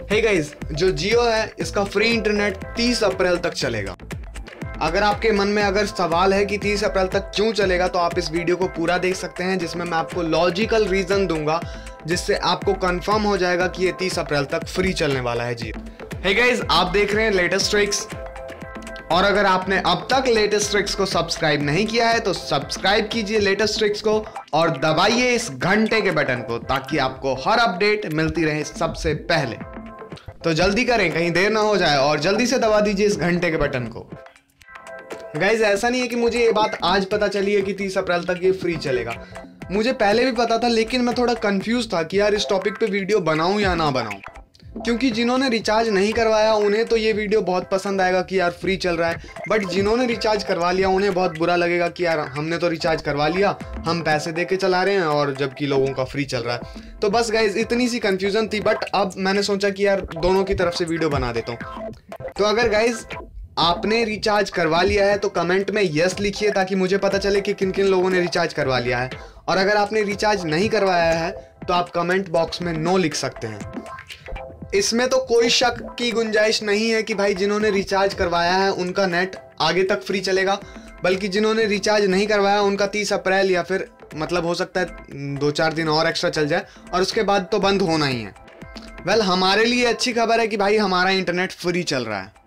Hey guys, जो जियो है इसका फ्री इंटरनेट 30 अप्रैल तक चलेगा। अगर आपके मन में अगर सवाल है कि 30 अप्रैल तक क्यों चलेगा, तो आप इस वीडियो को पूरा देख सकते हैं, जिसमें मैं आपको लॉजिकल रीजन दूंगा जिससे आपको कंफर्म हो जाएगा कि ये 30 अप्रैल तक फ्री चलने वाला है जियो। हे गाइस, आप देख रहे हैं लेटेस्ट ट्रिक्स, और अगर आपने अब तक लेटेस्ट ट्रिक्स को सब्सक्राइब नहीं किया है तो सब्सक्राइब कीजिए लेटेस्ट ट्रिक्स को और दबाइए इस घंटे के बटन को, ताकि आपको हर अपडेट मिलती रहे सबसे पहले। तो जल्दी करें, कहीं देर ना हो जाए, और जल्दी से दबा दीजिए इस घंटे के बटन को। गाइज, ऐसा नहीं है कि मुझे ये बात आज पता चली है कि 30 अप्रैल तक ये फ्री चलेगा। मुझे पहले भी पता था, लेकिन मैं थोड़ा कंफ्यूज था कि यार इस टॉपिक पे वीडियो बनाऊं या ना बनाऊं, क्योंकि जिन्होंने रिचार्ज नहीं करवाया उन्हें तो ये वीडियो बहुत पसंद आएगा कि यार फ्री चल रहा है, बट जिन्होंने रिचार्ज करवा लिया उन्हें बहुत बुरा लगेगा कि यार हमने तो रिचार्ज करवा लिया, हम पैसे दे के चला रहे हैं और जबकि लोगों का फ्री चल रहा है। तो बस गाइज, इतनी सी कंफ्यूजन थी, बट अब मैंने सोचा कि यार दोनों की तरफ से वीडियो बना देता हूँ। तो अगर गाइज आपने रिचार्ज करवा लिया है तो कमेंट में यस लिखिए, ताकि मुझे पता चले कि किन किन लोगों ने रिचार्ज करवा लिया है, और अगर आपने रिचार्ज नहीं करवाया है तो आप कमेंट बॉक्स में नो लिख सकते हैं। इसमें तो कोई शक की गुंजाइश नहीं है कि भाई जिन्होंने रिचार्ज करवाया है उनका नेट आगे तक फ्री चलेगा, बल्कि जिन्होंने रिचार्ज नहीं करवाया उनका 30 अप्रैल या फिर मतलब हो सकता है 2-4 दिन और एक्स्ट्रा चल जाए, और उसके बाद तो बंद होना ही है। वेल, हमारे लिए अच्छी खबर है कि भाई हमारा इंटरनेट फ्री चल रहा है।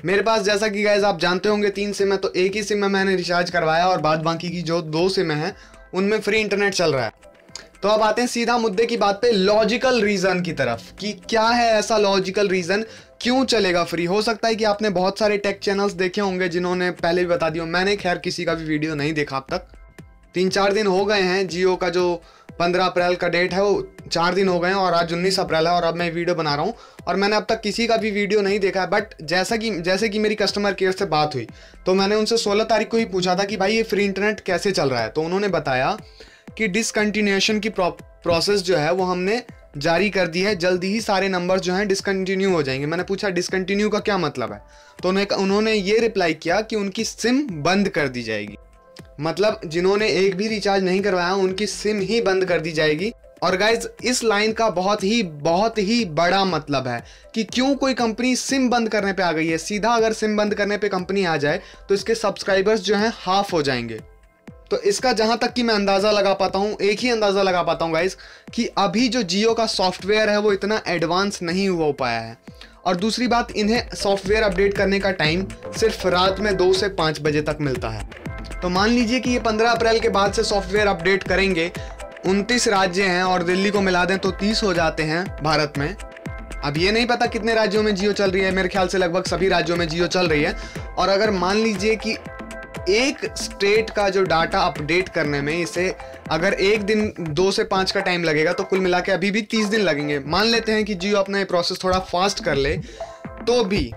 मेरे पास, जैसा कि गाइज आप जानते होंगे, 3 सिम है, तो एक ही सिम में मैंने रिचार्ज करवाया और बाद बाकी की जो 2 सिम है उनमें फ्री इंटरनेट चल रहा है। तो अब आते हैं सीधा मुद्दे की बात पे, लॉजिकल रीजन की तरफ, कि क्या है ऐसा लॉजिकल रीजन क्यों चलेगा फ्री। हो सकता है कि आपने बहुत सारे टेक चैनल्स देखे होंगे जिन्होंने पहले भी बता दिया, मैंने खैर किसी का भी वीडियो नहीं देखा अब तक। 3-4 दिन हो गए हैं, जियो का जो 15 अप्रैल का डेट है वो 4 दिन हो गए हैं, और आज 19 अप्रैल है और अब मैं वीडियो बना रहा हूँ, और मैंने अब तक किसी का भी वीडियो नहीं देखा है। बट जैसे कि मेरी कस्टमर केयर से बात हुई तो मैंने उनसे 16 तारीख को ही पूछा था कि भाई ये फ्री इंटरनेट कैसे चल रहा है, तो उन्होंने बताया कि डिसकंटिन्यूएशन की प्रोसेस जो है वो हमने जारी कर दी है, जल्दी ही सारे नंबर जो हैं डिसकंटिन्यू हो जाएंगे। मैंने पूछा डिसकंटिन्यू का क्या मतलब है, तो उन्होंने ये रिप्लाई किया कि उनकी सिम बंद कर दी जाएगी। मतलब जिन्होंने एक भी रिचार्ज नहीं करवाया उनकी सिम ही बंद कर दी जाएगी। और गाइज, इस लाइन का बहुत ही बड़ा मतलब है कि क्यों कोई कंपनी सिम बंद करने पे आ गई है। सीधा अगर सिम बंद करने पे कंपनी आ जाए तो इसके सब्सक्राइबर्स जो हैं हाफ हो जाएंगे। तो इसका जहां तक कि मैं अंदाजा लगा पाता हूं, एक ही अंदाजा लगा पाता हूं गाइस, कि अभी जो जियो का सॉफ्टवेयर है वो इतना एडवांस नहीं हो पाया है। और दूसरी बात, इन्हें सॉफ्टवेयर अपडेट करने का टाइम सिर्फ रात में 2 से 5 बजे तक मिलता है। तो मान लीजिए कि ये 15 अप्रैल के बाद से सॉफ्टवेयर अपडेट करेंगे, 29 राज्य हैं और दिल्ली को मिला दें तो 30 हो जाते हैं भारत में। अब ये नहीं पता कितने राज्यों में जियो चल रही है, मेरे ख्याल से लगभग सभी राज्यों में जियो चल रही है। और अगर मान लीजिए कि एक स्टेट का जो डाटा अपडेट करने में इसे अगर एक दिन 2 से 5 का टाइम लगेगा, तो कुल मिला के अभी भी 30 दिन लगेंगे। मान लेते हैं कि जियो अपना ये प्रोसेस थोड़ा फास्ट कर ले, तो भी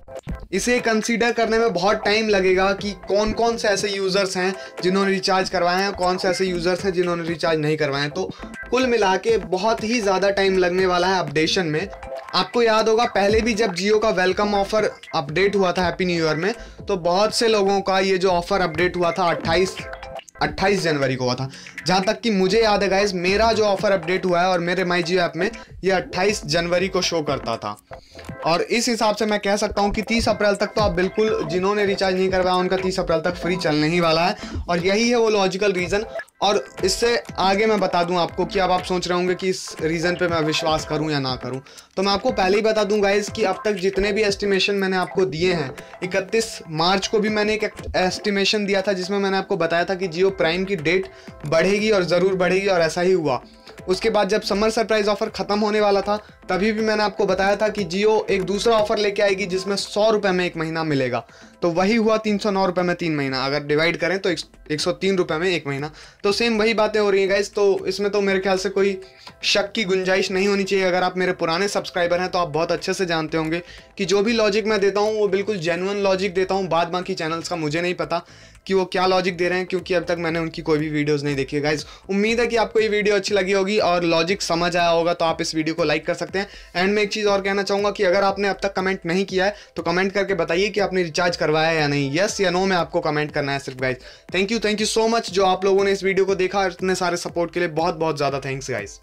इसे कंसीडर करने में बहुत टाइम लगेगा कि कौन कौन से ऐसे यूजर्स हैं जिन्होंने रिचार्ज करवाए हैं, कौन से ऐसे यूजर्स हैं जिन्होंने रिचार्ज नहीं करवाए हैं। तो कुल मिला के बहुत ही ज़्यादा टाइम लगने वाला है अपडेशन में। आपको याद होगा पहले भी जब जियो का वेलकम ऑफर अपडेट हुआ था हैप्पी न्यू ईयर में, तो बहुत से लोगों का ये जो ऑफर अपडेट हुआ था 28 जनवरी को हुआ था। जहाँ तक कि मुझे याद है गाइस, मेरा जो ऑफर अपडेट हुआ है और मेरे माई जियो ऐप में ये 28 जनवरी को शो करता था। और इस हिसाब से मैं कह सकता हूँ कि 30 अप्रैल तक तो आप बिल्कुल, जिन्होंने रिचार्ज नहीं करवाया उनका 30 अप्रैल तक फ्री चलने ही वाला है, और यही है वो लॉजिकल रीज़न। और इससे आगे मैं बता दूं आपको कि अब आप सोच रहे होंगे कि इस रीज़न पे मैं विश्वास करूं या ना करूं, तो मैं आपको पहले ही बता दूं गाइस कि अब तक जितने भी एस्टिमेशन मैंने आपको दिए हैं, 31 मार्च को भी मैंने एक एस्टिमेशन दिया था जिसमें मैंने आपको बताया था कि जियो प्राइम की डेट बढ़ेगी और ज़रूर बढ़ेगी, और ऐसा ही हुआ। उसके बाद जब समर सरप्राइज ऑफर खत्म होने वाला था तभी भी मैंने आपको बताया था कि जियो एक दूसरा ऑफर लेके आएगी जिसमें 100 रुपये में 1 महीना मिलेगा। तो वही हुआ, 309 रुपये में 3 महीना, अगर डिवाइड करें तो 103 रुपये में 1 महीना। तो सेम वही बातें हो रही हैं गाइस। तो इसमें तो मेरे ख्याल से कोई शक की गुंजाइश नहीं होनी चाहिए। अगर आप मेरे पुराने सब्सक्राइबर हैं तो आप बहुत अच्छे से जानते होंगे कि जो भी लॉजिक मैं देता हूँ वो बिल्कुल जेन्युइन लॉजिक देता हूँ। बाद बाकी चैनल्स का मुझे नहीं पता कि वो क्या लॉजिक दे रहे हैं, क्योंकि अब तक मैंने उनकी कोई भी वीडियोस नहीं देखी है गाइस। उम्मीद है कि आपको ये वीडियो अच्छी लगी होगी और लॉजिक समझ आया होगा, तो आप इस वीडियो को लाइक कर सकते हैं। एंड में एक चीज़ और कहना चाहूँगा कि अगर आपने अब तक कमेंट नहीं किया है तो कमेंट करके बताइए कि आपने रिचार्ज करवाया है या नहीं। यस या नो में आपको कमेंट करना है सिर्फ guys. Thank you so much जो आप लोगों ने इस वीडियो को देखा और इतने सारे सपोर्ट के लिए बहुत बहुत ज़्यादा थैंक्स गाइस।